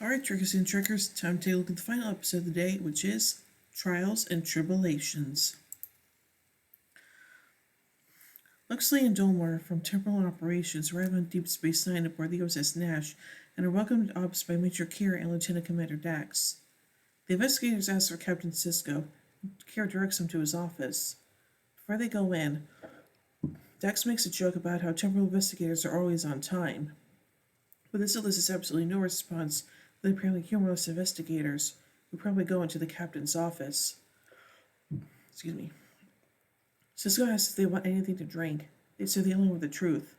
Alright, Trickers and Trickers, time to take a look at the final episode of the day, which is Trials and Tribble-ations. Luxley and Dolmar from Temporal Operations arrive on Deep Space Nine aboard the USS Nash and are welcomed to ops by Major Kira and Lieutenant Commander Dax. The investigators ask for Captain Sisko. Kira directs them to his office. Before they go in, Dax makes a joke about how temporal investigators are always on time. But this elicits absolutely no response from the apparently humorless investigators, who probably go into the captain's office. Excuse me. Sisko asks if they want anything to drink. They say they only want the truth.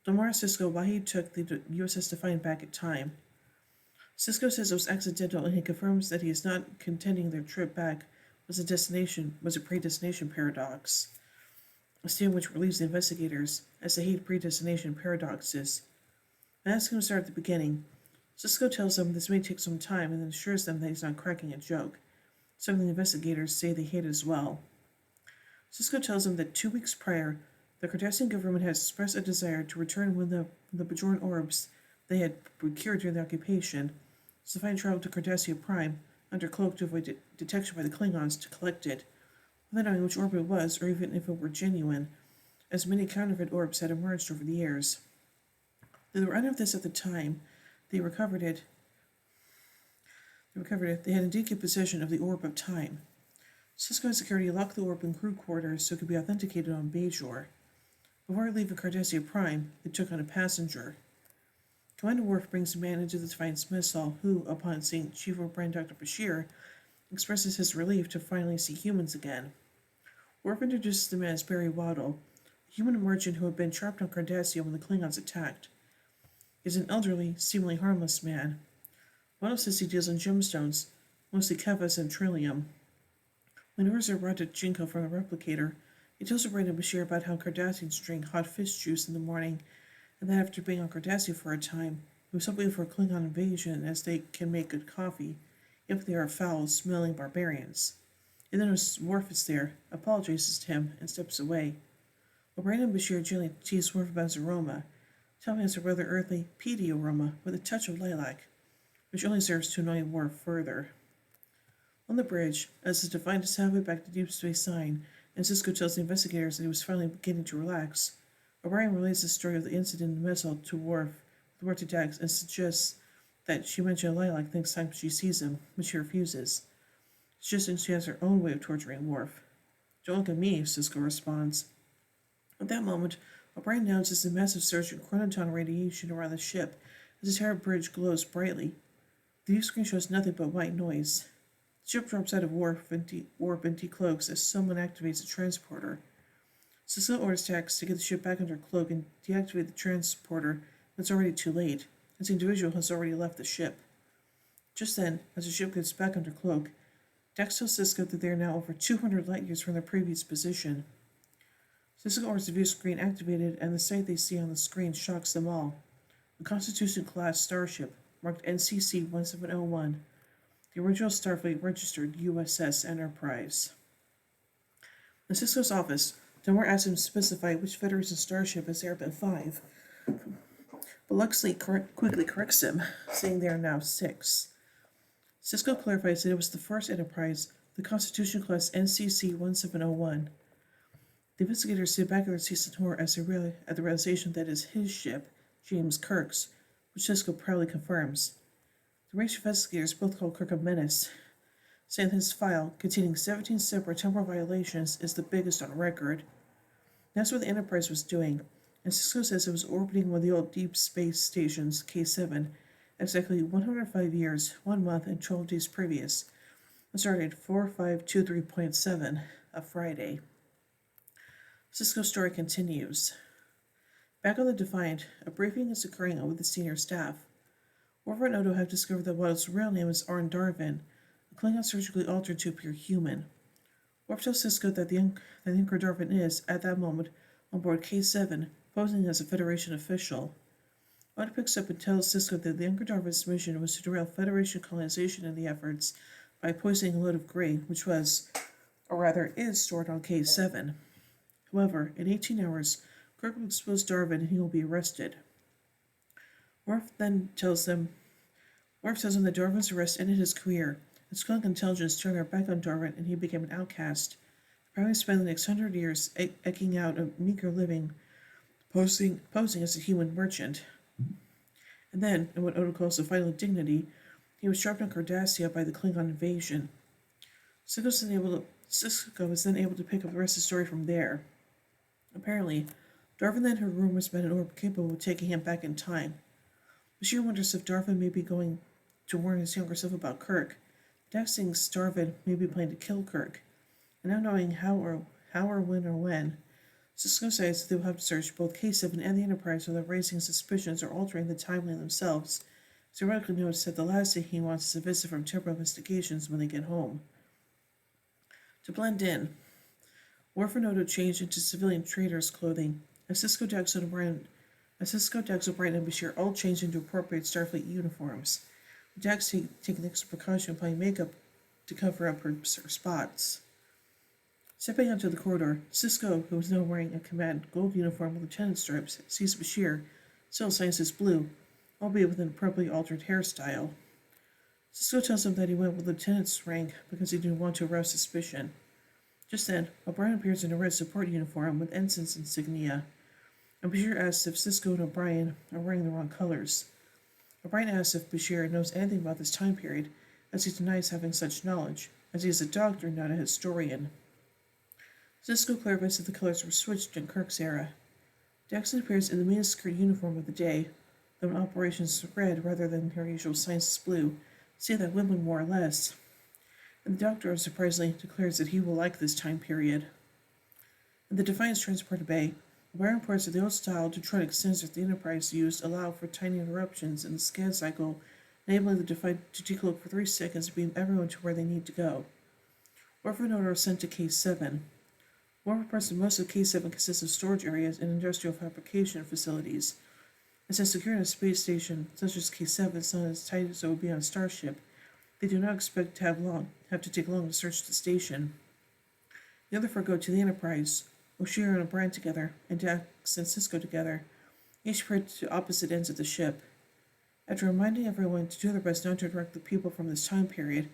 Domar asks Sisko why he took the USS Defiant back at time. Sisko says it was accidental, and he confirms that he is not contending their trip back was a predestination paradox. A statement which relieves the investigators, as they hate predestination paradoxes. They ask him to start at the beginning. Sisko tells them this may take some time and then assures them that he's not cracking a joke, something the investigators say they hate as well. Sisko tells them that 2 weeks prior, the Cardassian government has expressed a desire to return one of the Bajoran orbs they had procured during the occupation. Defiant traveled to Cardassia Prime under cloak to avoid detection by the Klingons to collect it, without knowing which orb it was or even if it were genuine, as many counterfeit orbs had emerged over the years. They were unaware of this at the time. They recovered it. They had indeed kept possession of the Orb of Time. Sisko and security locked the orb in crew quarters so it could be authenticated on Bajor. Before leaving Cardassia Prime, they took on a passenger. Commander Worf brings a man into the Defiant's mess hall who, upon seeing Chief O'Brien Dr. Bashir, expresses his relief to finally see humans again. Worf introduces the man as Barry Waddle, a human merchant who had been trapped on Cardassia when the Klingons attacked. He is an elderly, seemingly harmless man. Waddle says he deals in gemstones, mostly kevas and trillium. When orders are brought to Jinko from the replicator, he tells O'Brien and Bashir about how Cardassians drink hot fish juice in the morning, and that after being on Cardassia for a time, he was hoping for a Klingon invasion as they can make good coffee, if they are foul-smelling barbarians. He then knows Worf is there, apologizes to him, and steps away. O'Brien and Bashir gently tease Worf about his aroma, telling him it's a rather earthly, peaty aroma with a touch of lilac, which only serves to annoy Worf further. On the bridge, as the Defiant is halfway back to Deep Space Nine, and Sisko tells the investigators that he was finally beginning to relax, O'Brien relays the story of the incident in the mess hall to Worf, the word to Dax, and suggests that she mention lilac next time she sees him, which he refuses, suggesting she has her own way of torturing Worf. "Don't look at me," Sisko responds. At that moment, O'Brien announces a massive surge in chronoton radiation around the ship as the entire bridge glows brightly. The view screen shows nothing but white noise. The ship drops out of warp and decloaks as someone activates the transporter. Sisko orders Dax to get the ship back under cloak and deactivate the transporter, but it's already too late, as the individual has already left the ship. Just then, as the ship gets back under cloak, Dax tells Sisko that they are now over 200 light years from their previous position. Sisko orders the view screen activated, and the sight they see on the screen shocks them all. A Constitution-class starship, marked NCC-1701, the original Starfleet-registered USS Enterprise. In Sisko's office, Delmore asks him to specify which Federation starship is Airbus 5, but Luxley quickly corrects him, saying there are now 6. Sisko clarifies that it was the first Enterprise, the Constitution-class NCC-1701. The investigators sit back in their seats in horror at the realization that it is his ship, James Kirk's, which Sisko proudly confirms. The range investigators both call Kirk a menace, saying that his file, containing 17 separate temporal violations, is the biggest on record. That's what the Enterprise was doing, and Sisko says it was orbiting one of the old deep space stations, K7, exactly 105 years, 1 month, and 12 days previous. It started 4523.7, a Friday. Sisko's story continues. Back on the Defiant, a briefing is occurring with the senior staff. Worf and Odo have discovered that Waddle's real name is Arn Darvin, a Klingon surgically altered to appear human. Worf tells Sisko that the Anchor Darvin is, at that moment, on board K7, posing as a Federation official. Odo picks up and tells Sisko that the Anchor Darvin's mission was to derail Federation colonization in the efforts by poisoning a load of grain, which was, or rather is, stored on K7. However, in 18 hours, Kirk will expose Darvin and he will be arrested. Worf then tells them Worf tells him that Darvin's arrest ended his career. His skunk intelligence turned her back on Darvin, and he became an outcast. Probably spent the next 100 years eking out a meager living, posing as a human merchant. And then, in what Odo calls the final dignity, he was trapped on Cardassia by the Klingon invasion. Sisko was then able to pick up the rest of the story from there. Apparently, Darvin then heard rumors about an orb capable of taking him back in time. Bashir wonders if Darvin may be going to warn his younger self about Kirk. Dax thinks Darvin may be planning to kill Kirk. And not knowing how or when, Sisko says that they will have to search both K7 and the Enterprise without raising suspicions or altering the timeline themselves. Theoretically notes that the last thing he wants is a visit from Temporal Investigations when they get home. To blend in, Worf and Odo changed into civilian traders' clothing, as Sisko, Dax, O'Brien, and Bashir all changed into appropriate Starfleet uniforms, with Dax taking extra precaution applying makeup to cover up her spots. Stepping onto the corridor, Sisko, who was now wearing a command gold uniform with lieutenant stripes, sees Bashir, still signs as blue, albeit with an appropriately altered hairstyle. Sisko tells him that he went with lieutenant's rank because he didn't want to arouse suspicion. Just then, O'Brien appears in a red support uniform with ensign's insignia, and Bashir asks if Sisko and O'Brien are wearing the wrong colors. O'Brien asks if Bashir knows anything about this time period, as he denies having such knowledge, as he is a doctor, not a historian. Sisko clarifies that the colors were switched in Kirk's era. Daxon appears in the miniskirt uniform of the day, though in operations red rather than her usual science blue, say that women more or less. And the doctor surprisingly declares that he will like this time period. In the Defiance transport bay, O'Brien reports that the old-style Detroit sensors the Enterprise used allow for tiny interruptions in the scan cycle, enabling the Defiant to decloak for 3 seconds and beam everyone to where they need to go. Worf and Odo are sent to K7. Worf reports that most of K7 consists of storage areas and industrial fabrication facilities. And since securing a space station such as K7 is not as tight as it would be on a starship, they do not expect to have to take long to search the station. The other four go to the Enterprise, O'Shea and O'Brien together, and Dax and Sisko together, each paired to opposite ends of the ship. After reminding everyone to do their best not to interact with people from this time period,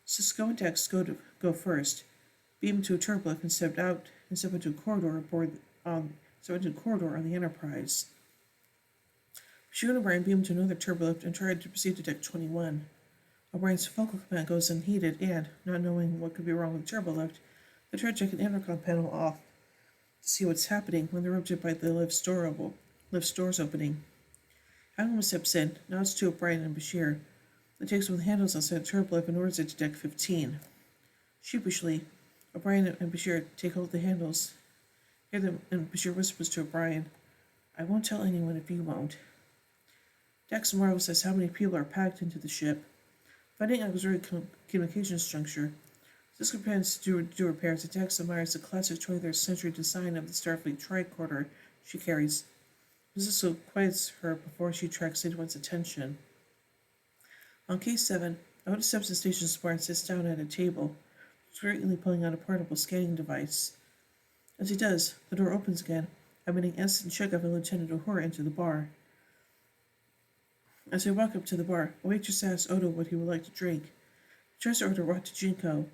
Sisko and Dax go first, beam to a turbolift and step into a corridor on the Enterprise. Bashir and O'Brien beam to another turbolift and try to proceed to Deck 21. O'Brien's focal command goes unheeded, and, not knowing what could be wrong with the turbolift, they try to check an intercom panel off to see what's happening when they're interrupted by the lift's doors opening. Admiral steps in, nods to O'Brien and Bashir, and takes one of the handles outside the turbolift and orders it to Deck 15. Sheepishly, O'Brien and Bashir take hold of the handles. Hear them, and Bashir whispers to O'Brien, "I won't tell anyone if you won't." Dax marvels at how many people are packed into the ship. Finding auxiliary communications juncture, Sisko plans to do repairs, and Dax admires the classic 23rd century design of the Starfleet tricorder she carries. Sisko quiets her before she attracts anyone's attention. On K7, Odo steps to the station spar and sits down at a table, discreetly pulling out a portable scanning device. As he does, the door opens again, admitting instant checkup and Lieutenant Uhura into the bar. As they walk up to the bar, a waitress asks Odo what he would like to drink. He tries to order Rata Jinko.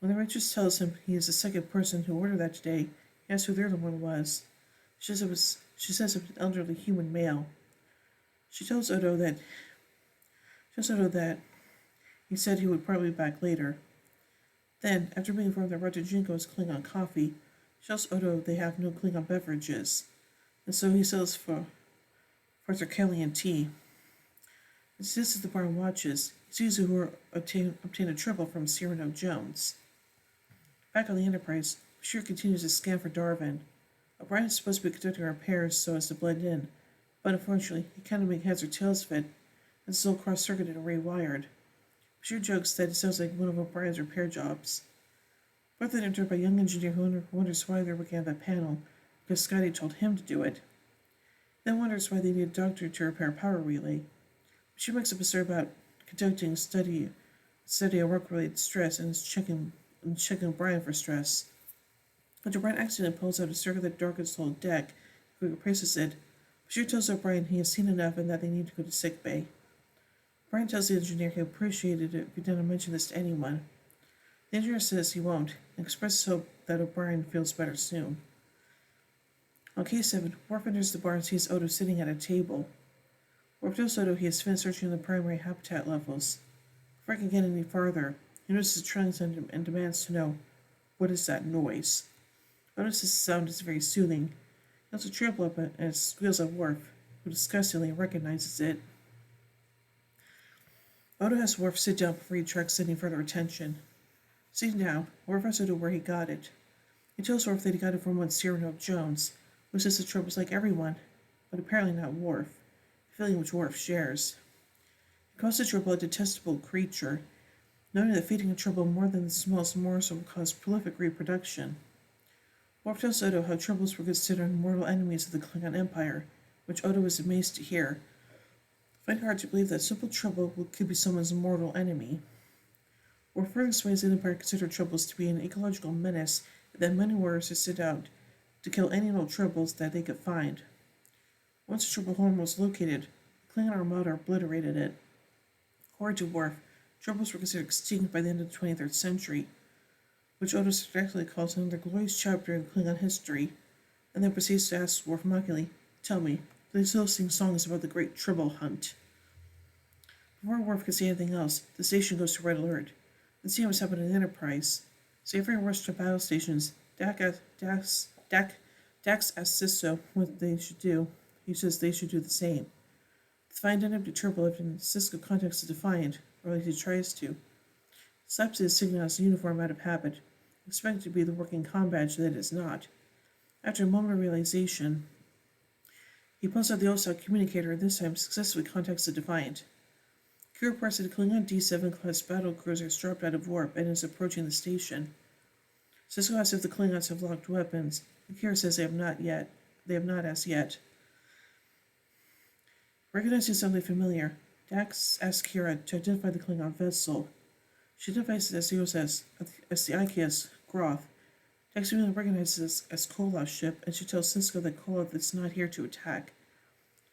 When the waitress tells him he is the second person who ordered that today, he asks who the other one was. She says it was an elderly human male. She tells Odo that he said he would probably be back later. Then, after being informed that Rata Jinko is Klingon coffee, she tells Odo they have no Klingon beverages, and so he sells for Thurkelian tea. As he sits at the bar and watches, he sees Uhura obtain a triple from Cyrano Jones. Back on the Enterprise, Bashir continues to scan for Darvin. O'Brien is supposed to be conducting repairs so as to blend in, but unfortunately, he cannot make heads or tails of it, and it's all cross-circuited and rewired. Bashir jokes that it sounds like one of O'Brien's repair jobs. Both are entered by a young engineer who wonders why they're working on that panel, because Scotty told him to do it. Then wonders why they need a doctor to repair a power relay. She makes up a story about conducting study of work-related stress and is checking O'Brien for stress. After O'Brien accidentally pulls out a circuit that darkens the whole deck, he replaces it. Bashir tells O'Brien he has seen enough and that they need to go to sickbay. Brian tells the engineer he appreciated it if he didn't mention this to anyone. The engineer says he won't, and expresses hope that O'Brien feels better soon. On K7, Worf enters the bar and sees Odo sitting at a table. Worf tells Odo he has finished searching the primary habitat levels. Before he can get any farther, he notices trailing sound and demands to know, what is that noise? Odo says the sound is very soothing. He also trample up it and squeals at Worf, who disgustingly recognizes it. Odo has Worf sit down before he attracts any further attention. Sitting down, Worf asks Odo where he got it. He tells Worf that he got it from one Cyrano Jones, who says the trouble's like everyone, but apparently not Worf, a feeling which Worf shares. He calls the trouble a detestable creature, noting that feeding a trouble more than the smallest morsel will cause prolific reproduction. Worf tells Odo how troubles were considered mortal enemies of the Klingon Empire, which Odo was amazed to hear. I find it hard to believe that simple trouble could be someone's mortal enemy. Worf further explains that the Empire considered troubles to be an ecological menace, and that many warriors had set out to kill any and all troubles that they could find. Once a trouble home was located, the Klingon Armada obliterated it. According to Worf, troubles were considered extinct by the end of the 23rd century, which Odo directly calls another glorious chapter in Klingon history, and then proceeds to ask Worf mockingly, "Tell me, do they still sing songs about the great Tribble hunt?" Before Worf can say anything else, the station goes to red alert. The same has happened in Enterprise. So everyone rushed to battle stations. Dax asks Sisto what they should do. He says they should do the same. The Defiant an empty turbolift and Sisko contacts the Defiant, or at least he tries to. Slaps his signal as a uniform out of habit, expecting to be the working comm badge that it is not. After a moment of realization, he pulls out the OSOC communicator and this time successfully contacts the Defiant. Q reports that a Klingon D7 class battle cruiser has dropped out of warp and is approaching the station. Sisko asks if the Klingons have locked weapons, and Kira says they have not as yet. Recognizing something familiar, Dax asks Kira to identify the Klingon vessel. She identifies it as the IKS Groth. Dax immediately recognizes it as Koloth's ship, and she tells Sisko that Koloth is not here to attack.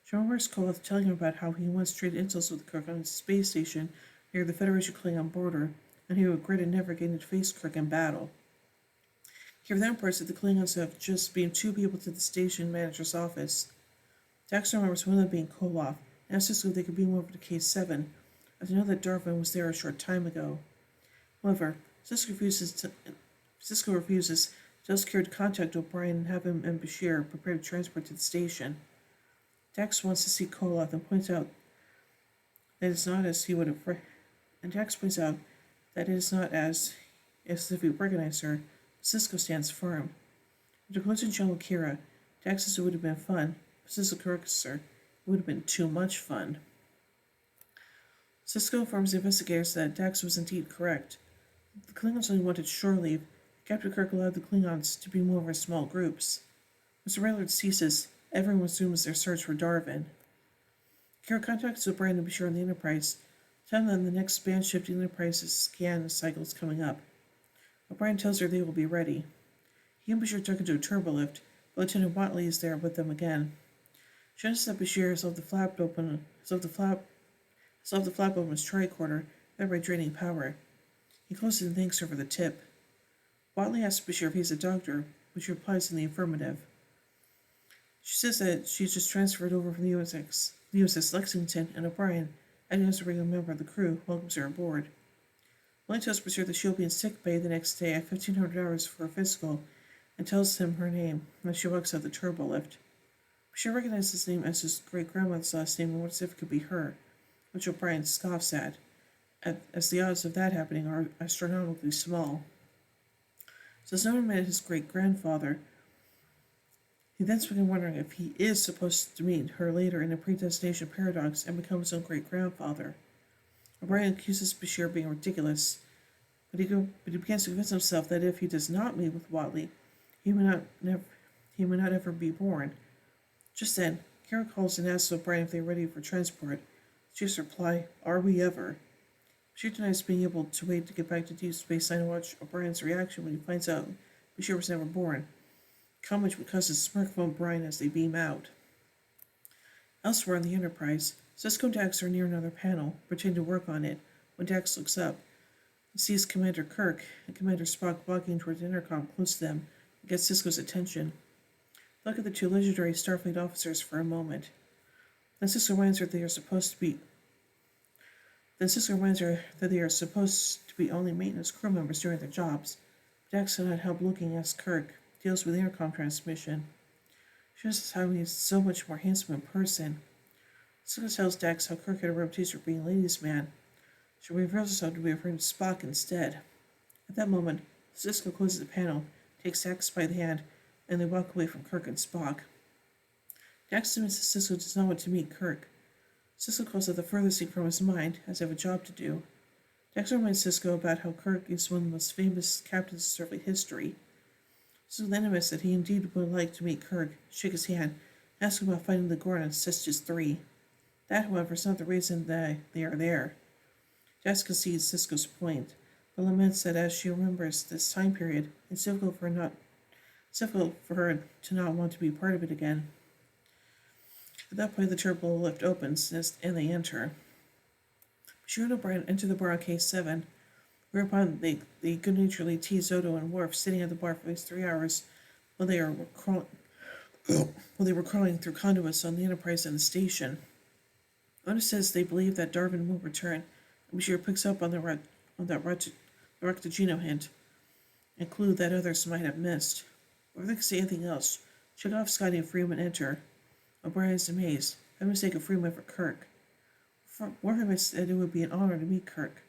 She remembers Koloth telling him about how he once traded insults with Kirk on a space station near the Federation Klingon border, and he regretted never getting to face Kirk in battle. Kira then reports that the Klingons have just beamed 2 people to the station manager's office. Dax remembers one of them being Koloth, and asks Sisko if they could beam over to K7, as they know that Darvin was there a short time ago. However, Sisko refuses, tells Kira to contact O'Brien and have him and Bashir prepare to transport to the station. Dax wants to see Koloth and points out that it's not as he would have. Dax points out that it is not as if he recognized her. Sisko stands firm. After closing John with Kira, Dax says it would have been fun, but Sisko corrects her. It would have been too much fun. Sisko informs the investigators that Dax was indeed correct. The Klingons only wanted shore leave. Captain Kirk allowed the Klingons to beam over in small groups. As the railroad ceases, everyone resumes their search for Darvin. Kira contacts O'Brien and Bashir on the Enterprise, telling them the next band-shifting Enterprise's scan cycle is coming up. O'Brien tells her they will be ready. He and Bashir tuck into a turbolift, but Lieutenant Watley is there with them again. She notices that Bashir has left the flap open his tricorder, thereby draining power. He closes and thanks her for the tip. Watley asks Bashir if he's a doctor, which replies in the affirmative. She says that she's just transferred over from the USS Lexington, and O'Brien, acting as a regular member of the crew, welcomes her aboard. Watley tells Bashir that she'll be in sick bay the next day at 1500 hours for a physical, and tells him her name as she walks out the turbolift. Bashir recognizes his name as his great-grandmother's last name and wonders if it could be her, which O'Brien scoffs at, as the odds of that happening are astronomically small. Since no one met his great-grandfather, he then began wondering if he is supposed to meet her later in a predestination paradox and become his own great-grandfather. O'Brien accuses Bashir of being ridiculous, but he begins to convince himself that if he does not meet with Watley, he may not ever be born. Just then, Kira calls and asks O'Brien if they are ready for transport. Bashir's reply, "Are we ever?" Bashir denies being able to wait to get back to Deep Space Nine and watch O'Brien's reaction when he finds out Bashir was never born, a comment which causes a smirk from O'Brien as they beam out. Elsewhere on the Enterprise, Cisco and Dax are near another panel, pretending to work on it. When Dax looks up, he sees Commander Kirk and Commander Spock walking towards the intercom close to them and gets Cisco's attention. Look at the two legendary Starfleet officers for a moment. Then Cisco reminds her that they are supposed to be only maintenance crew members doing their jobs. Dax cannot help looking as Kirk deals with the intercom transmission. She notices how he is so much more handsome in person. Cisco tells Dax how Kirk had a reputation for being a ladies' man. She reveals herself to be referring to Spock instead. At that moment, Cisco closes the panel, takes Dax by the hand, and they walk away from Kirk and Spock. Dax admits that Cisco does not want to meet Kirk. Cisco calls it the furthest thing from his mind, as they have a job to do. Dax reminds Cisco about how Kirk is one of the most famous captains in Starfleet history. Cisco then admits that he indeed would like to meet Kirk, shake his hand, and ask him about finding the Gorn on Cestus 3. That, however, is not the reason that they are there. Dax concedes Cisco's point, but laments that as she remembers this time period, it's difficult for her to not want to be part of it again. At that point, the turbo lift opens, and they enter. Bashir and O'Brien enter the bar on K7, whereupon they good-naturedly tease Odo and Worf sitting at the bar for at least 3 hours while they were crawling through conduits on the Enterprise and the station. Odo says they believe that Darwin will return, and Bashir picks up on that Rectogeno hint, a clue that others might have missed. Before they can say anything else, Chekhov, Scotty, and Freeman enter. O'Brien is amazed, by mistake of Freeman for Kirk. Worf admits that it would be an honor to meet Kirk.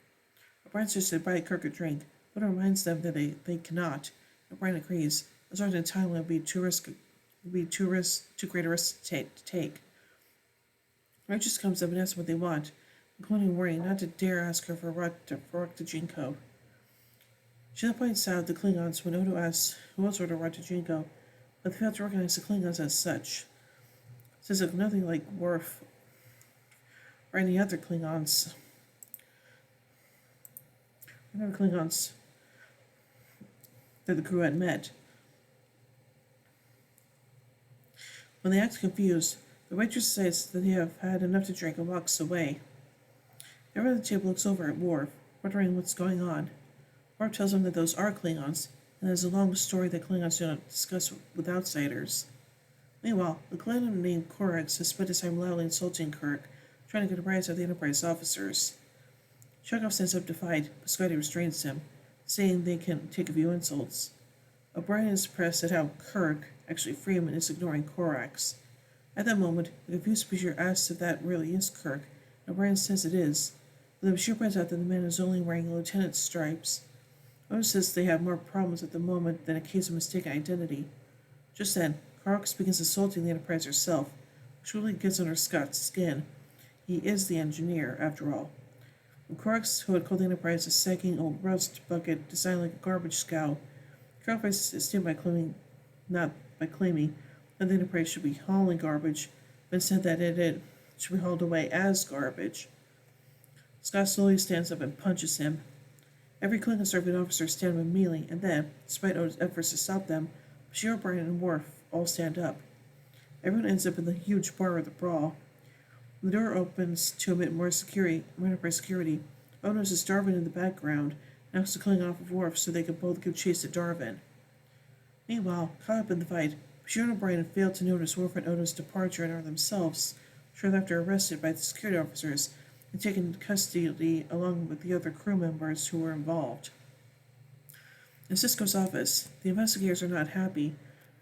O'Brien suggests they buy Kirk a drink, but reminds them that they cannot. O'Brien agrees. A start in Thailand would be too great a risk to take. Righteous comes up and asks what they want, including a warning not to dare ask her for Rectogeno. She then points out the Klingons when Odo asks who else ordered Rectogeno, but they fail to recognize the Klingons as such. Says of nothing like Worf or any other Klingons. That the crew had met. When they act confused, the waitress says that they have had enough to drink and walks away. Everyone at the table looks over at Worf, wondering what's going on. Worf tells them that those are Klingons, and there's a long story that Klingons do not discuss with outsiders. Meanwhile, the Klingon named Korax has spent his time loudly insulting Kirk, trying to get a rise out of the Enterprise officers. Chekhov stands up to fight, but Scotty restrains him, saying they can take a few insults. O'Brien is impressed at how Kirk, actually Freeman, is ignoring Korax. At that moment, the confused Bashir asks if that really is Kirk, and O'Brien says it is, but the Bashir points out that the man is only wearing lieutenant's stripes. Odo says they have more problems at the moment than a case of mistaken identity. Just then, Korax begins assaulting the Enterprise herself, which really gets under Scott's skin. He is the engineer, after all. When Korax, who had called the Enterprise a sagging old rust bucket designed like a garbage scow, clarifies his stand by claiming that the Enterprise should be hauling garbage, but instead that it should be hauled away as garbage. Scott slowly stands up and punches him. Every Klingon Starfleet officer stand up immediately, and then, despite Odo's efforts to stop them, Bashir, O'Brien, and Worf all stand up. Everyone ends up in the huge bar with a brawl. When the door opens to admit more Enterprise security, Odo notices Darwin in the background and asks the Klingon off of Worf so they can both give chase to Darwin. Meanwhile, caught up in the fight, Bashir and O'Brien failed to notice Worf and Odo's departure and are themselves, shortly after, arrested by the security officers and taken into custody along with the other crew members who were involved. In Cisco's office, the investigators are not happy.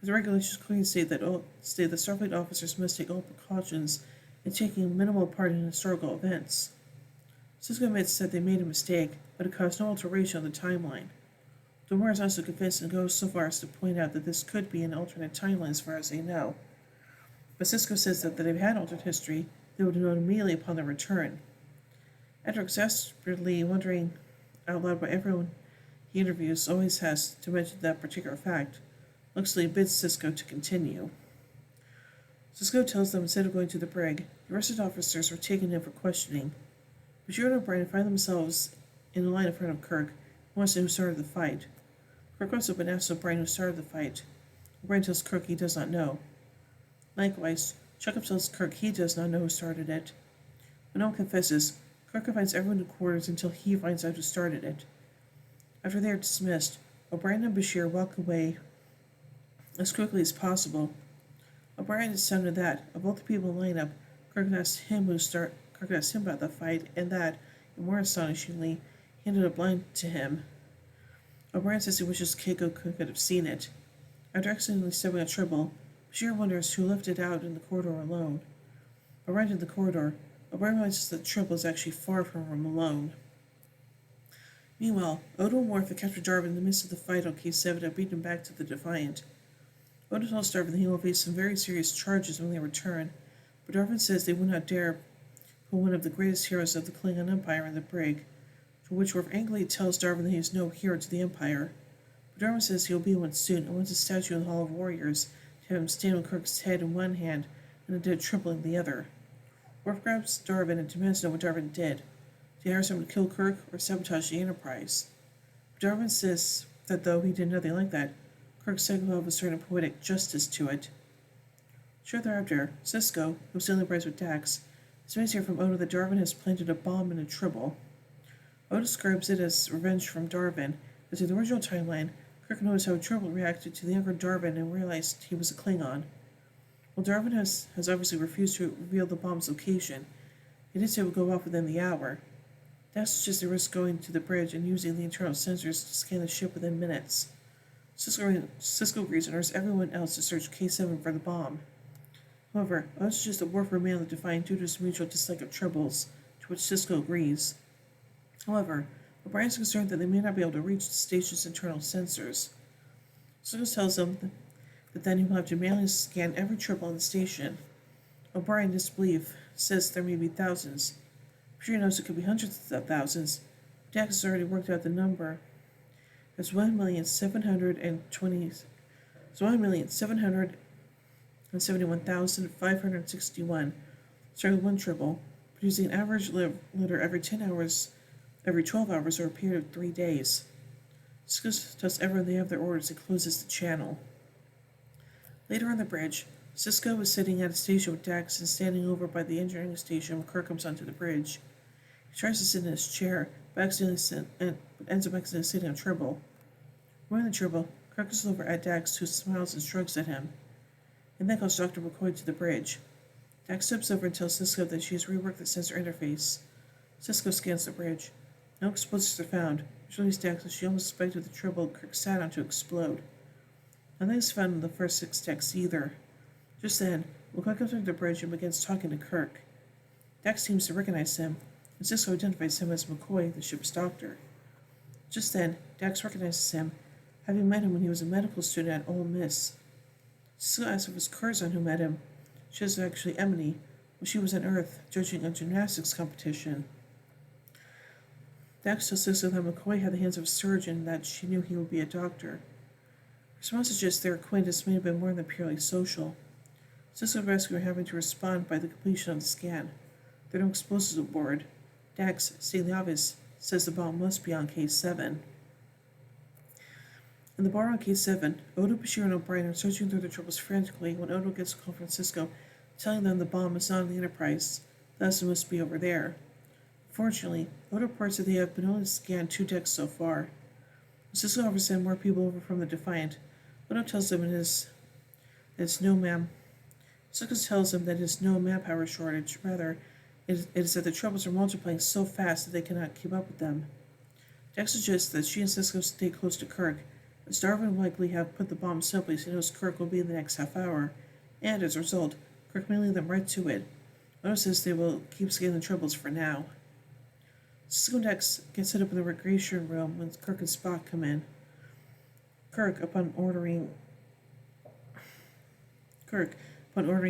The regulations clearly state that Starfleet officers must take all precautions in taking minimal part in historical events. Cisco admits that they made a mistake, but it caused no alteration on the timeline. Demore is also convinced and goes so far as to point out that this could be an alternate timeline as far as they know. But Cisco says that if they had altered history, they would know immediately upon their return. After exasperately wondering out loud why everyone he interviews always has to mention that particular fact, Luxley bids Cisco to continue. Cisco tells them instead of going to the brig, the arrested officers were taken in for questioning. Bashir and O'Brien find themselves in the line in front of Kirk, who wants to know who started the fight. Kirk also been asked O'Brien who started the fight. O'Brien tells Kirk he does not know. Likewise, Chekhov tells Kirk he does not know who started it. When no one confesses, Kirk confines everyone to quarters until he finds out who started it. After they are dismissed, O'Brien and Bashir walk away as quickly as possible. O'Brien is astounded that, of all the people in the lineup, Kirk asked him about the fight, and that, and more astonishingly, he ended up lying to him. O'Brien says he wishes Keiko could have seen it. After accidentally stepping on Tribble, Bashir wonders who left it out in the corridor alone. Arrived in the corridor, O'Brien realizes that Tribble is actually far from him alone. Meanwhile, Odo and Worf have captured Darvin in the midst of the fight on K7 and beaten him back to the Defiant. Odo tells Darvin that he will face some very serious charges when they return, but Darvin says they would not dare put one of the greatest heroes of the Klingon Empire in the brig, for which Worf angrily tells Darvin that he is no hero to the Empire. But Darvin says he will be one soon and wants a statue in the Hall of Warriors to have him stand with Kirk's head in one hand and a dead Tribble in the other. Worf grabs Darvin and demands to know what Darvin did. Did he hire someone to kill Kirk or sabotage the Enterprise? But Darvin says that though he did nothing like that, Kirk said will have a certain poetic justice to it. Shortly thereafter, Sisko, who was still brides with Dax, is hear from Odo that Darvin has planted a bomb in a Tribble. Odo describes it as revenge from Darvin, as in the original timeline, Kirk noticed how Tribble reacted to the younger Darvin and realized he was a Klingon. While Darvin has obviously refused to reveal the bomb's location, he did say it would go off within the hour. Dax suggests they risk going to the bridge and using the internal sensors to scan the ship within minutes. Sisko agrees and orders everyone else to search K7 for the bomb. However, Odo suggests that Worf remain on the Defiant due to his mutual dislike of Tribbles, to which Sisko agrees. However, O'Brien is concerned that they may not be able to reach the station's internal sensors. Sisko tells them that then he will have to manually scan every Tribble on the station. O'Brien, in disbelief, says there may be thousands. Bashir knows it could be hundreds of thousands. Dax has already worked out the number as 1,771,561, starting with one Tribble, producing an average litter every 12 hours, or a period of 3 days. Sisko tells everyone they have their orders and closes the channel. Later on the bridge, Sisko is sitting at a station with Dax and standing over by the engineering station when Kirk comes onto the bridge. He tries to sit in his chair, but ends up accidentally sitting on Tribble. When in the Tribble, Kirk looks over at Dax, who smiles and shrugs at him, and then calls Dr. McCoy to the bridge. Dax steps over and tells Sisko that she has reworked the sensor interface. Sisko scans the bridge. No explosives are found, which leaves Dax as she almost expected the Tribble Kirk sat on to explode. Nothing is found in the first 6 decks either. Just then, McCoy comes onto the bridge and begins talking to Kirk. Dax seems to recognize him, and Sisko identifies him as McCoy, the ship's doctor. Just then, Dax recognizes him, having met him when he was a medical student at Ole Miss. Sisko asks if it's Curzon who met him. She was actually Emily, when she was on Earth judging a gymnastics competition. Dax tells Sisko that McCoy had the hands of a surgeon and that she knew he would be a doctor. Response suggests their acquaintance may have been more than purely social. Sisko and rescuer having to respond by the completion of the scan. There are no explosives aboard. Dax, seeing the obvious, says the bomb must be on K7. In the bar on K7, Odo, Bashir, and O'Brien are searching through their troubles frantically when Odo gets a call from Sisko telling them the bomb is not on the Enterprise, thus it must be over there. Fortunately, Odo reports that they have been only scanned 2 decks so far. When Sisko offers to send more people over from the Defiant, Odo tells them it's no ma'am. Sisko tells them that it is no manpower shortage, rather, it is that the Troubles are multiplying so fast that they cannot keep up with them. Dax suggests that she and Sisko stay close to Kirk, as Darvin will likely have put the bomb someplace he knows Kirk will be in the next half hour, and as a result, Kirk may lead them right to it. Odo says they will keep scanning the Troubles for now. Sisko and Dax get set up in the recreation room when Kirk and Spock come in. Kirk, upon ordering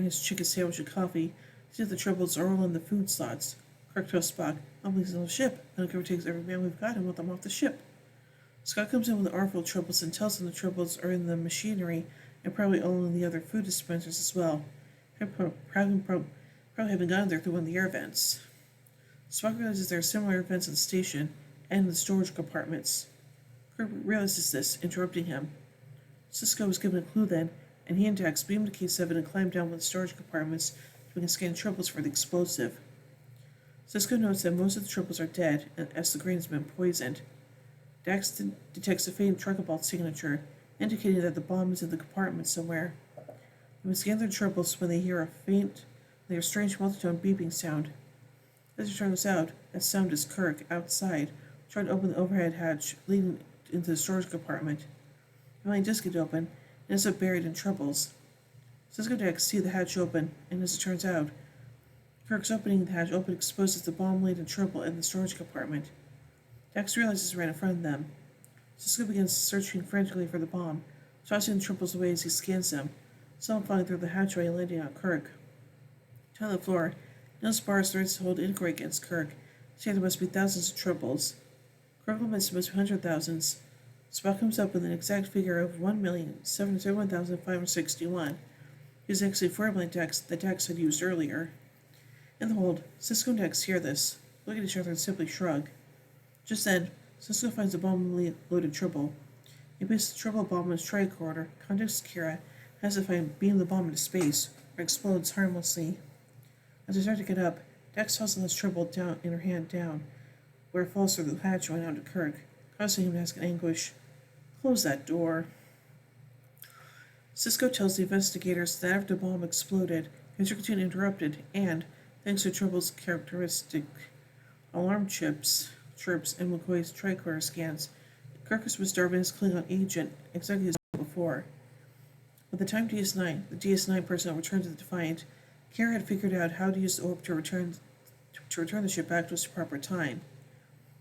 his chicken sandwich and coffee, sees the Troubles are all in the food slots. Kirk tells Spock, "I'll place on the ship. Undercover takes every man we've got and want them off the ship." Scott comes in with the armful of Troubles and tells them the Troubles are in the machinery and probably all in the other food dispensers as well. Probably having gone there through one of the air vents. Spock realizes there are similar vents in the station and in the storage compartments. Kirk realizes this, interrupting him. Sisko was given a clue then, and he and Dax beam to K7 and climb down one of the storage compartments to begin scanning Troubles for the explosive. Cisco notes that most of the triples are dead, as the grain has been poisoned. Dax detects a faint Trugabalt signature, indicating that the bomb is in the compartment somewhere. They must scan their triples when they hear a strange multitone beeping sound. As it turns out, that sound is Kirk, outside, trying to open the overhead hatch leading into the storage compartment. The line does get open, and ends up buried in triples. Cisco Dax see the hatch open, and as it turns out, Kirk's opening the hatch exposes the bomb-laden triple in the storage compartment. Dax realizes right in front of them. Cisco begins searching frantically for the bomb, tossing the triples away as he scans them, some falling through the hatchway and landing on Kirk. Down the floor, Nils bars threads to hold inquiry against Kirk, saying there must be thousands of triples. Kirk laments there must be hundred thousands. Spock comes up with an exact figure of 1,731,561. He is actually 4 million decks that Dax had used earlier. In the hold, Cisco and Dax hear this, look at each other and simply shrug. Just then, Cisco finds a bomb-loaded triple. He places the triple bomb in his tricorder, contacts Kira, has to beam the bomb into space, or explodes harmlessly. As they start to get up, Dax tosses his triple down in her hand down, where it falls through the hatchway onto Kirk, causing him to ask in anguish, "Close that door." Cisco tells the investigators that after the bomb exploded, his routine interrupted, and, thanks to Triple's characteristic alarm chirps and McCoy's tricorder scans, Kirk was Darwin as Klingon agent exactly as before. By the time the DS9 personnel returned to the Defiant, Kara had figured out how to use the orb to return the ship back to its proper time.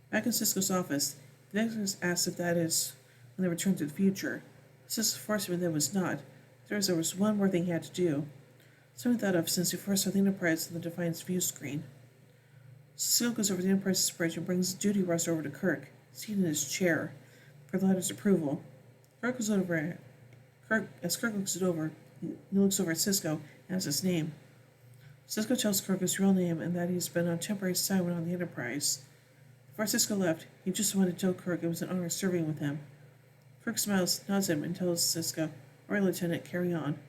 Back in Cisco's office, the doctor asked if that is when they returned to the future. Cisco's forcement then was not. There was one more thing he had to do. Something thought of since he first saw the Enterprise on the Defiant's view screen. Cisco goes over to the Enterprise's bridge and brings the duty roster over to Kirk, seated in his chair, for the latter's approval. As Kirk looks it over, he looks over at Cisco and asks his name. Cisco tells Kirk his real name and that he's been on temporary assignment on the Enterprise. Before Cisco left, he just wanted to tell Kirk it was an honor serving with him. Kirk smiles, nods at him, and tells Cisco, "All right, Lieutenant, carry on."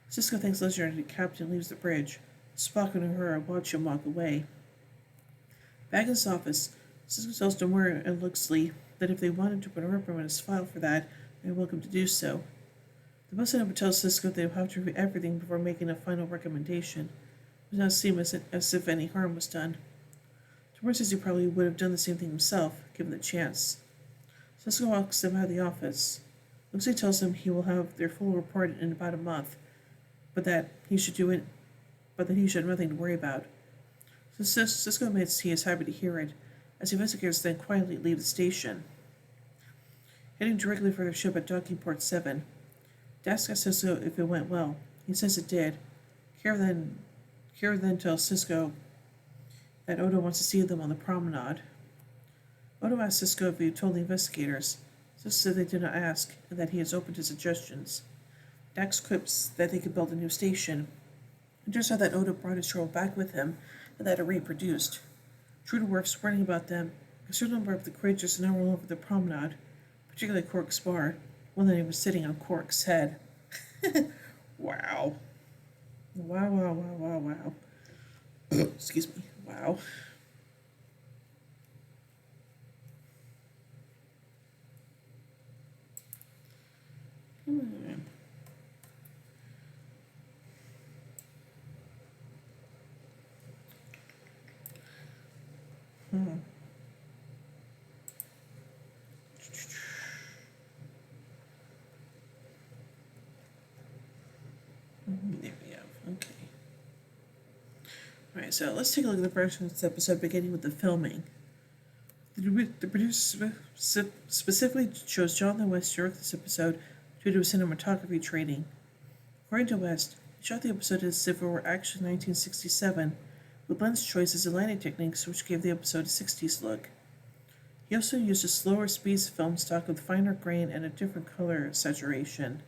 Cisco thanks Legendary the captain and leaves the bridge. Spock and Uhura watch him walk away. Back in his office, Cisco tells Demura and Luxley that if they wanted to put a reprimand in his file for that, they are welcome to do so. The boss number tells Cisco they will have to review everything before making a final recommendation. It does not seem as if any harm was done. Demura says he probably would have done the same thing himself, given the chance. Cisco walks them out of the office. Luxley tells him he will have their full report in about a month, but that he should have nothing to worry about. So Cisco admits he is happy to hear it, as the investigators then quietly leave the station. Heading directly for their ship at docking port 7, Dax asks Cisco if it went well. He says it did. Kara then tells Cisco that Odo wants to see them on the promenade. Odo asks Cisco if he told the investigators. Cisco said they did not ask, and that he is open to suggestions. Dax quips that they could build a new station. It turns out that Odo brought his troll back with him, and that it reproduced. True to Worf's warning about them, a certain number of the creatures now roll over the promenade, particularly Quark's bar, one that he was sitting on Quark's head. Wow. Wow. Excuse me. Wow. There we go. Okay. Alright, so let's take a look at the first episode, beginning with the filming. The producer specifically chose Jonathan West to direct this episode due to his cinematography training. According to West, he shot the episode as if it were actually 1967, with lens choices and lighting techniques which gave the episode a 60s look. He also used a slower speed film stock with finer grain and a different color saturation.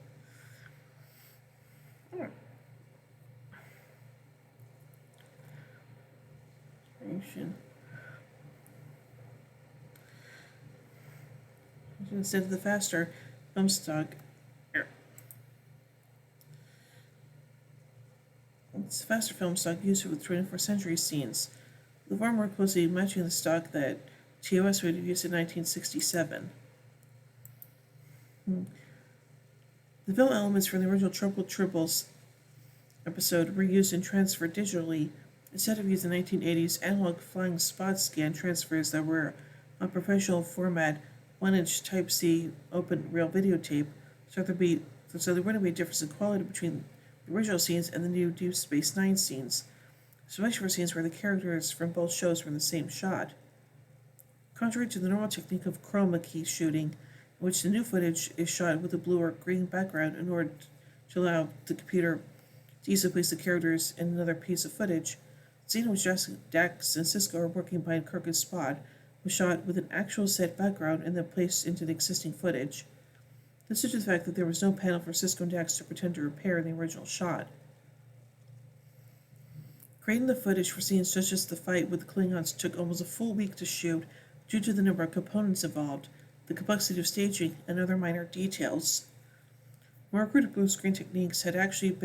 Instead of the faster film stock, it's faster film stock used with 24th century scenes. the far more closely matching the stock that TOS would have used in 1967. The film elements from the original Triple Tribbles episode were used and transferred digitally instead of using the 1980s analog flying spot scan transfers that were on professional format 1-inch Type C open reel videotape, so there wouldn't be a difference in quality between the original scenes and the new Deep Space Nine scenes, especially for scenes where the characters from both shows were in the same shot. Contrary to the normal technique of chroma key shooting, in which the new footage is shot with a blue or green background in order to allow the computer to easily place the characters in another piece of footage, the scene in which Dax and Cisco are working behind Kirk and Spot was shot with an actual set background and then placed into the existing footage. This is due to the fact that there was no panel for Cisco and Dax to pretend to repair in the original shot. Creating the footage for scenes such as the fight with the Klingons took almost a full week to shoot due to the number of components involved, the complexity of staging, and other minor details. More crude blue screen techniques had actually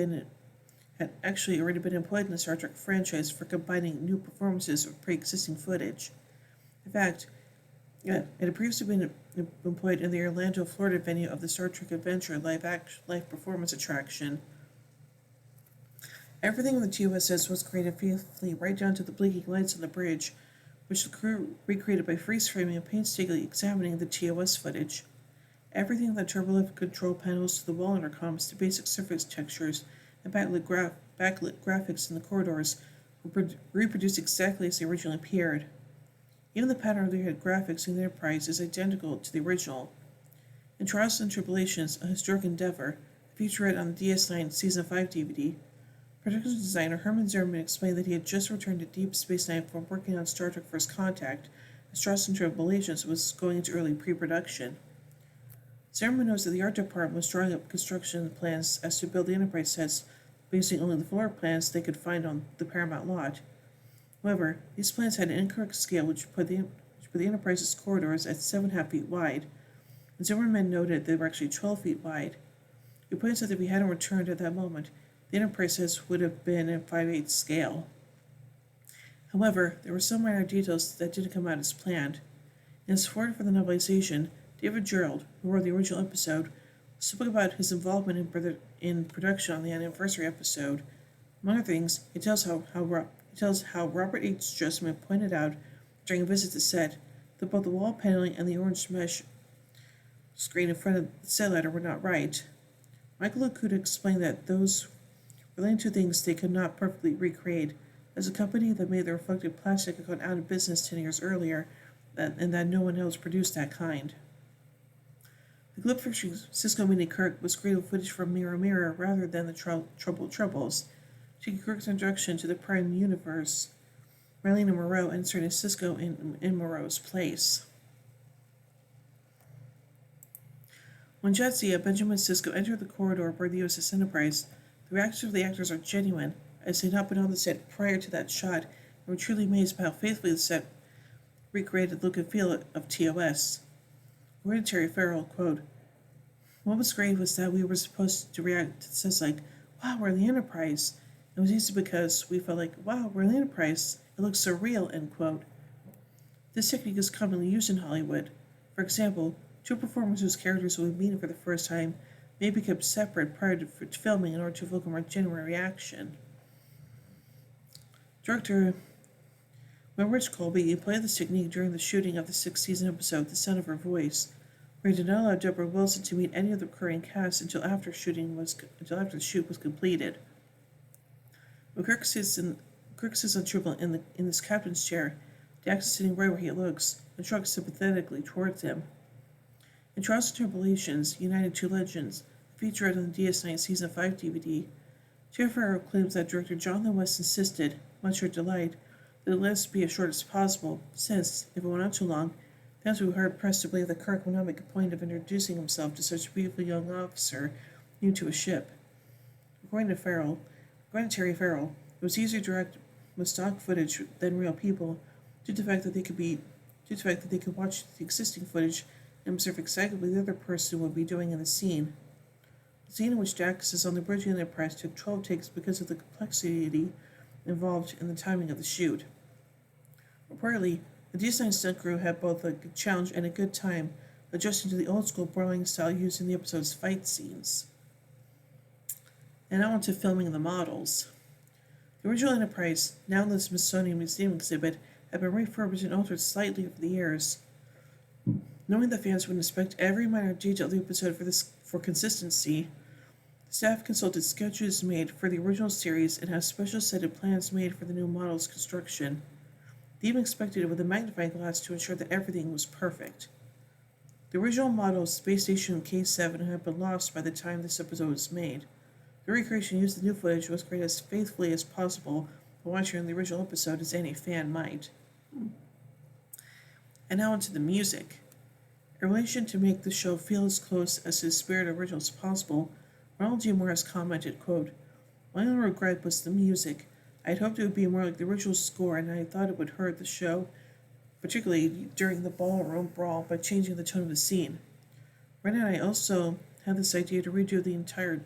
already been employed in the Star Trek franchise for combining new performances with pre-existing footage. In fact, it had previously been employed in the Orlando, Florida venue of the Star Trek Adventure live performance attraction. Everything in the TOSs was created faithfully right down to the blinking lights on the bridge, which the crew recreated by freeze-framing and painstakingly examining the TOS footage. Everything from the turbolift control panels to the wall intercoms to basic surface textures and backlit graphics in the corridors were reproduced exactly as they originally appeared. Even the pattern of the head graphics in the Enterprise is identical to the original. In Trials and Tribble-ations, a historic endeavor, featured on the DS9 Season 5 DVD, production designer Herman Zimmerman explained that he had just returned to Deep Space Nine from working on Star Trek First Contact, as Trials and Tribble-ations was going into early pre-production. Zimmerman knows that the art department was drawing up construction plans as to build the Enterprise sets using only the floor plans they could find on the Paramount lot. However, these plans had an incorrect scale which put the Enterprise's corridors at 7.5 feet wide, and Zimmerman noted they were actually 12 feet wide. He points out that if he hadn't returned at that moment, the Enterprises would have been in 5/8 scale. However, there were some minor details that didn't come out as planned. In support for the novelization, David Gerald, who wrote the original episode, spoke about his involvement in production on the anniversary episode. Among other things, he tells how Robert H. Justman pointed out during a visit to set that both the wall paneling and the orange mesh screen in front of the set ladder were not right. Michael Okuda explained that those were the only two things they could not perfectly recreate, as a company that made the reflective plastic had gone out of business 10 years earlier, and that no one else produced that kind. The clip featuring Cisco meeting Kirk was created with footage from Mirror Mirror rather than the Trouble Troubles, taking Kirk's introduction to the Prime Universe, Marlena Moreau inserting Cisco in Moreau's place. When Jadzia, Benjamin and Cisco entered the corridor aboard the USS Enterprise, the reactions of the actors are genuine, as they had not been on the set prior to that shot, and were truly amazed by how faithfully the set recreated the look and feel of TOS. According to Terry Farrell, quote, "What was great was that we were supposed to react to says like, wow, we're in the Enterprise. It was easy because we felt like, wow, we're in the Enterprise. It looks so real," end quote. This technique is commonly used in Hollywood. For example, two performers whose characters will be meeting for the first time may be kept separate prior to filming in order to evoke a more genuine reaction. Director Rich Colby employed this technique during the shooting of the sixth season episode The Sound of Her Voice, where he did not allow Deborah Wilson to meet any of the recurring cast until after the shoot was completed. When Kirk sits on Tribble in his captain's chair, Dax is sitting right where he looks and shrugs sympathetically towards him. In Trials and Tribble-ations, United Two Legends, featured on the DS9 Season 5 DVD, Terry Farrell claims that director Jonathan West insisted, much to her delight, that the list be as short as possible, since, if it went on too long, fans would be hard-pressed to believe that Kirk would not make a point of introducing himself to such a beautiful young officer new to a ship. According to Terry Farrell, it was easier to direct with stock footage than real people, due to the fact that they could watch the existing footage and observe exactly what the other person would be doing in the scene. The scene in which Dax is on the bridge of the Enterprise took 12 takes because of the complexity involved in the timing of the shoot. Reportedly, the DS9 stunt crew had both a good challenge and a good time adjusting to the old school brawling style used in the episode's fight scenes. And now on to filming the models. The original Enterprise, now in the Smithsonian Museum exhibit, had been refurbished and altered slightly over the years. Knowing that fans would inspect every minor detail of the episode for consistency, staff consulted sketches made for the original series and had special set of plans made for the new model's construction. They even inspected it with a magnifying glass to ensure that everything was perfect. The original model, Space Station K7, had been lost by the time this episode was made. The recreation used the new footage was created as faithfully as possible by watching the original episode as any fan might. And now onto the music. In relation to make the show feel as close as to the spirit of the original as possible, Ronald D. Moore has commented, quote, "My only regret was the music. I had hoped it would be more like the original score, and I thought it would hurt the show, particularly during the ballroom brawl, by changing the tone of the scene. Ren and I also had this idea to redo the entire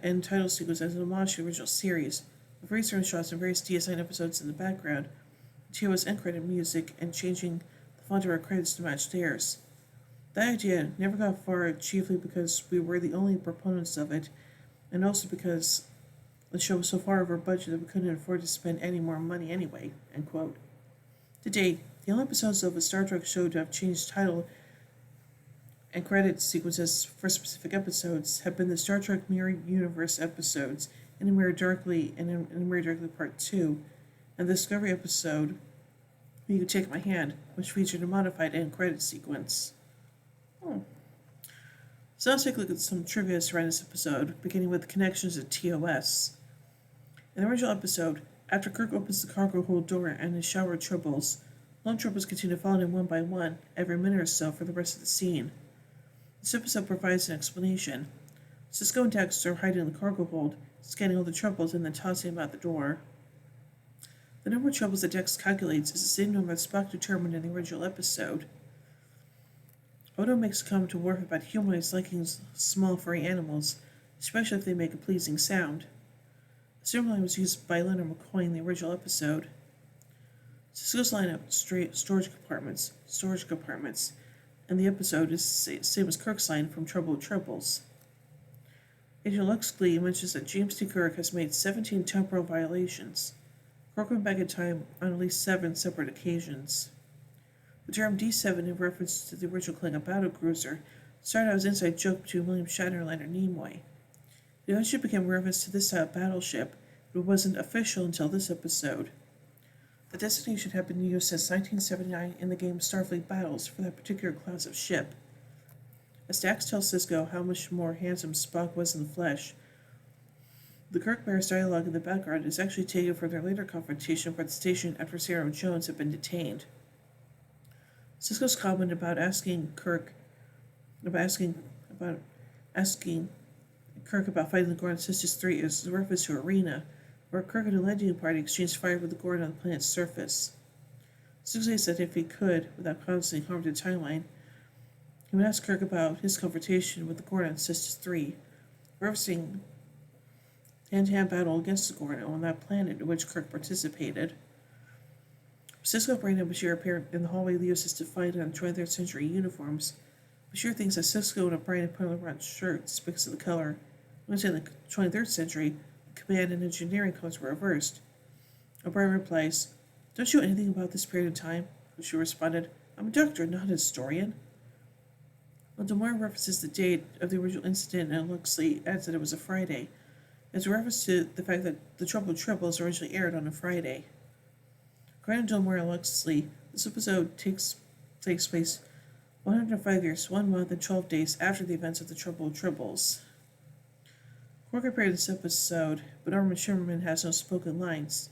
end title sequence as an homage to the original series, with return shots and various DS9 episodes in the background, TOS end credit music, and changing the font of our credits to match theirs. That idea never got far, chiefly because we were the only proponents of it, and also because the show was so far over budget that we couldn't afford to spend any more money anyway." End quote. To date, the only episodes of a Star Trek show to have changed title and credit sequences for specific episodes have been the Star Trek Mirror Universe episodes, In a Mirror Darkly and In a Mirror Darkly Part 2, and the Discovery episode, You Could Take My Hand, which featured a modified end credit sequence. So let's take a look at some trivia around this episode, beginning with the connections to TOS. In the original episode, after Kirk opens the cargo hold door and his shower of tribbles, lone tribbles continue to follow him one by one every minute or so for the rest of the scene. This episode provides an explanation. Sisko and Dax are hiding in the cargo hold, scanning all the troubles and then tossing them out the door. The number of troubles that Dax calculates is the same number that Spock determined in the original episode. Odo makes a comment to Worf about humanoids liking small furry animals, especially if they make a pleasing sound. A similar line was used by Leonard McCoy in the original episode. Sisko's line of storage compartments, and the episode is the same as Kirk's line from Trouble with Troubles. Agent Luxley mentions that James T. Kirk has made 17 temporal violations. Kirk went back in time on at least 7 separate occasions. The term D7, in reference to the original Klingon battlecruiser, started out as an inside joke between William Shatner and Leonard Nimoy. It eventually became a reference to this type of battleship, but it wasn't official until this episode. The designation had been used since 1979 in the game Starfleet Battles for that particular class of ship. As Dax tells Sisko how much more handsome Spock was in the flesh, the Kirk bears dialogue in the background is actually taken from their later confrontation at the station after Sarah and Jones had been detained. Sisko's comment about asking Kirk about fighting the Gorn Sisters 3 is a reference to Arena, where Kirk and a landing party exchanged fire with the Gorn on the planet's surface. Sisko said if he could, without causing harm to the timeline, he would ask Kirk about his confrontation with the Gorn on Sisters 3, referencing hand-to-hand battle against the Gorn on that planet in which Kirk participated. Sisko, Brandon, and Bashir appear in the hallway Leo says to find on 23rd century uniforms. Bashir thinks that Sisko and O'Brien put on the wrong shirts because of the color. When in the 23rd century, the command and engineering codes were reversed. O'Brien replies, "Don't you know anything about this period of time?" Bashir responded, "I'm a doctor, not a historian." Well, Demore references the date of the original incident, and Luxley adds that it was a Friday. It's a reference to the fact that the Trouble with Troubles originally aired on a Friday. According to Delmore and Luxley, this episode takes place 105 years, 1 month, and 12 days after the events of the Trouble with Tribbles. Quark appeared in this episode, but Armin Shimmerman has no spoken lines.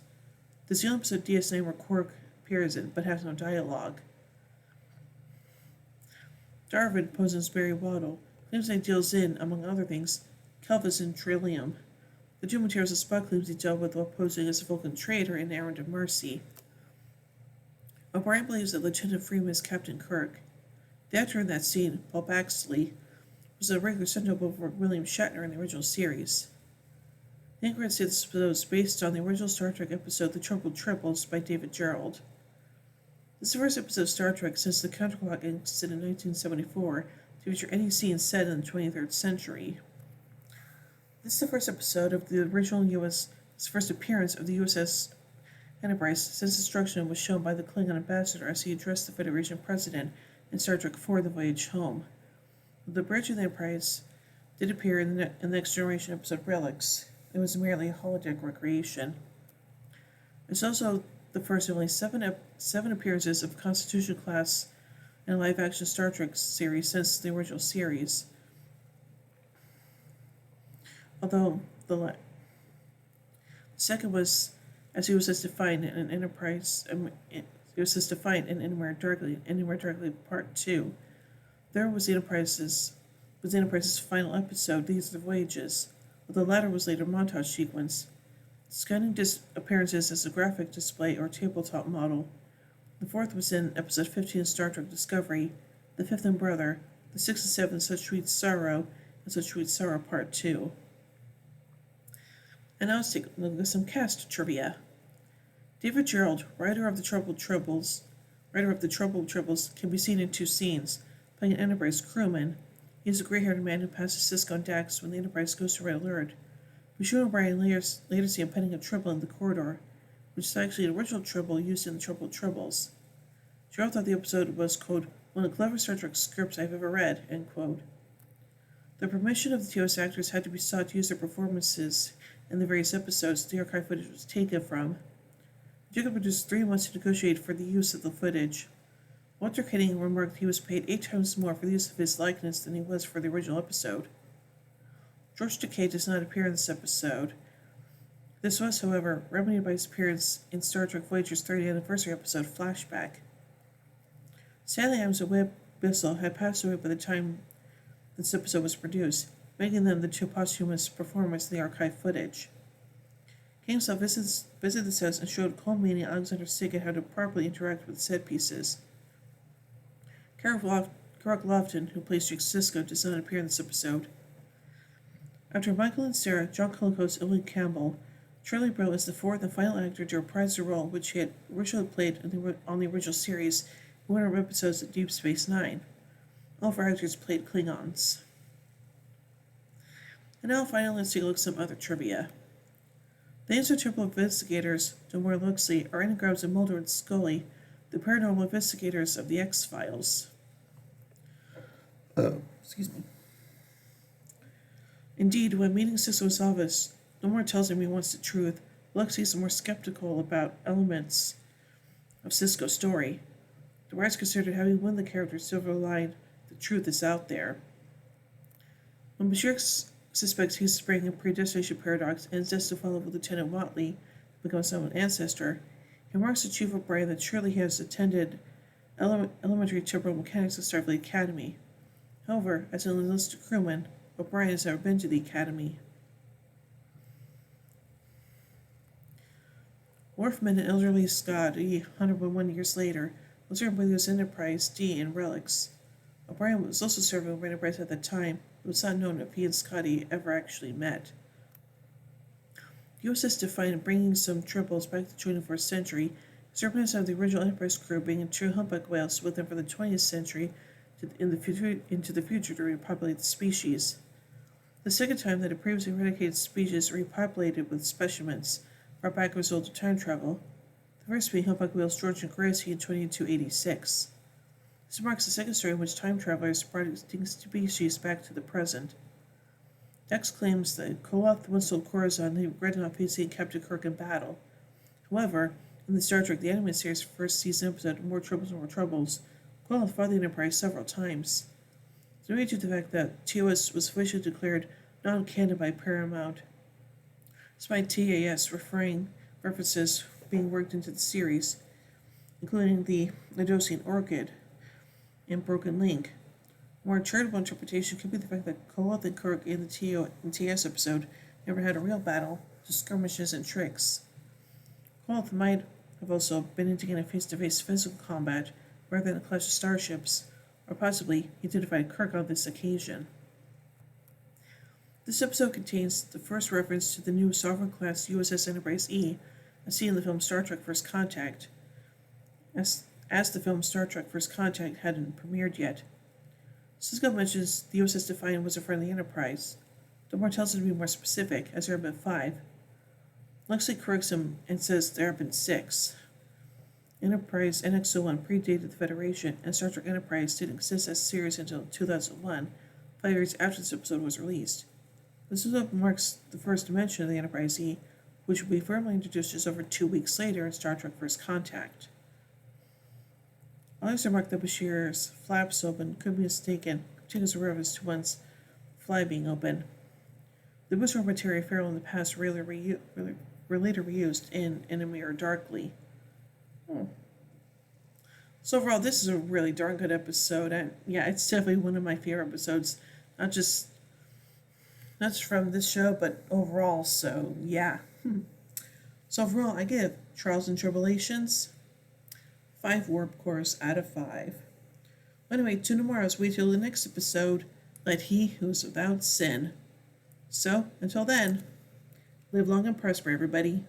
This is the only episode DS9 where Quark appears in, but has no dialogue. Darvin poses Barry Waddle, claims that he deals in, among other things, Kelvis and Trillium. The two materials that Spock claims he dealt with while posing as a Vulcan traitor in Errand of Mercy. O'Brien believes that Lieutenant Freeman is Captain Kirk. The actor in that scene, Paul Baxley, was a regular stunt-double for William Shatner in the original series. The Anchorage said this episode is based on the original Star Trek episode The Trouble with Tribbles by David Gerrold. This is the first episode of Star Trek since the counterclock existed in 1974 to feature any scene set in the 23rd century. This is the first episode of the original first appearance of the USS Enterprise since destruction was shown by the Klingon ambassador as he addressed the Federation president in Star Trek IV: The Voyage Home. The bridge of the Enterprise did appear in the Next Generation episode Relics. It was merely a holodeck recreation. It's also the first of only seven appearances of Constitution class in a live-action Star Trek series since the original series. Although the second was as he was as defined in an Enterprise. It was as defined in Anywhere Darkly Part 2. There was the Enterprise's final episode, These Are the Voyages, but the latter was later a montage sequence. Scanning appearances as a graphic display or tabletop model. The fourth was in episode 15 of Star Trek Discovery, The Fifth and Brother, the sixth and seventh Such Sweet Sorrow, and Such Sweet Sorrow Part 2. And now let's take a look at some cast trivia. David Gerald, writer of the Troubled Tribbles, can be seen in two scenes, playing an Enterprise crewman. He is a gray-haired man who passes Sisko and Dax when the Enterprise goes to Red Alert. Bashir O'Brien later see him petting a Tribble in the corridor, which is actually an original Tribble used in the Troubled Tribbles. Gerald thought the episode was, quote, one of the clever Star Trek scripts I've ever read, end quote. The permission of the TOS actors had to be sought to use their performances in the various episodes the archive footage was taken from. Jacob produced 3 months to negotiate for the use of the footage. Walter Koenig remarked he was paid 8 times more for the use of his likeness than he was for the original episode. George Takei does not appear in this episode. This was, however, remedied by his appearance in Star Trek Voyager's 30th anniversary episode Flashback. Stanley Adams and Webb Bissell had passed away by the time this episode was produced, making them the 2 posthumous performers in the archive footage. King himself visited the sets and showed Cole Meany and Alexander Sigget how to properly interact with set pieces. Carrick Lofton, who plays Jake Sisko, does not appear in this episode. After Michael and Sarah, John Colicos, and William Campbell, Charlie Brill is the 4th and final actor to reprise the role which he had originally played on the original series in one of episodes of Deep Space Nine. All 4 actors played Klingons. And now finally let's take a look at some other trivia. The Intertemporal investigators, Delmore and Luxley, are anagrams of Mulder and Scully, the paranormal investigators of the X-Files. Excuse me. Indeed, when meeting Sisko's office, Delmore tells him he wants the truth. Luxley is more skeptical about elements of Sisko's story. The writers considered having won the character Silver Line, the truth is out there. When Bashir suspects he's spreading a predestination paradox and is destined to follow with Lieutenant Watley, become someone's ancestor, he remarks to Chief O'Brien that surely he has attended elementary temporal mechanics at Starfleet Academy. However, as an enlisted crewman, O'Brien has never been to the Academy. Worf met an elderly Scotty 101 years later, was serving with his Enterprise D in Relics. O'Brien was also serving with Enterprise at the time, but it was not known if he and Scotty ever actually met. The USS defined bringing some Tribbles back to the 21st century, as representatives of the original Enterprise crew bringing 2 humpback whales with them for the 20th century into the future to repopulate the species. The second time that a previously eradicated species repopulated with specimens brought back a result of time travel, the first being humpback whales George and Gracie in 2286. This marks the second story in which time travelers brought extinct species back to the present. Dex claims that Koloth once told Corazon he regretted not facing Captain Kirk in battle. However, in the Star Trek The Animated Series first season episode More Troubles, Koloth fought the Enterprise several times. So due to the fact that TOS was officially declared non-canon by Paramount, despite TAS references being worked into the series, including the Nidosian Orchid and Broken Link. A more charitable interpretation could be the fact that Koloth and Kirk in the TS episode never had a real battle, just skirmishes and tricks. Koloth might have also been indicating face-to-face physical combat rather than a clash of starships, or possibly he identified Kirk on this occasion. This episode contains the first reference to the new Sovereign-class USS Enterprise E, as seen in the film Star Trek First Contact. As as the film Star Trek First Contact hadn't premiered yet. Sisko mentions the USS Defiant was a friendly Enterprise. Demore tells him to be more specific, as there have been 5. Lexley corrects him and says there have been 6. Enterprise NX-01 predated the Federation, and Star Trek Enterprise didn't exist as a series until 2001, 5 years after this episode was released. This episode marks the first mention of the Enterprise E, which will be firmly introduced just over 2 weeks later in Star Trek First Contact. Others remarked that Bashir's flaps open could be mistaken, taken as a reference to one's fly being open. The booster material Farrell in the past were later reused in A Mirror Darkly. So overall, this is a really darn good episode, and yeah, it's definitely one of my favorite episodes, not just from this show, but overall. So yeah. So overall, I give Trials and Tribble-ations 5 warp cores out of 5. Anyway, tune tomorrow's wait till the next episode. Let he who is without sin. So until then, live long and prosper, everybody.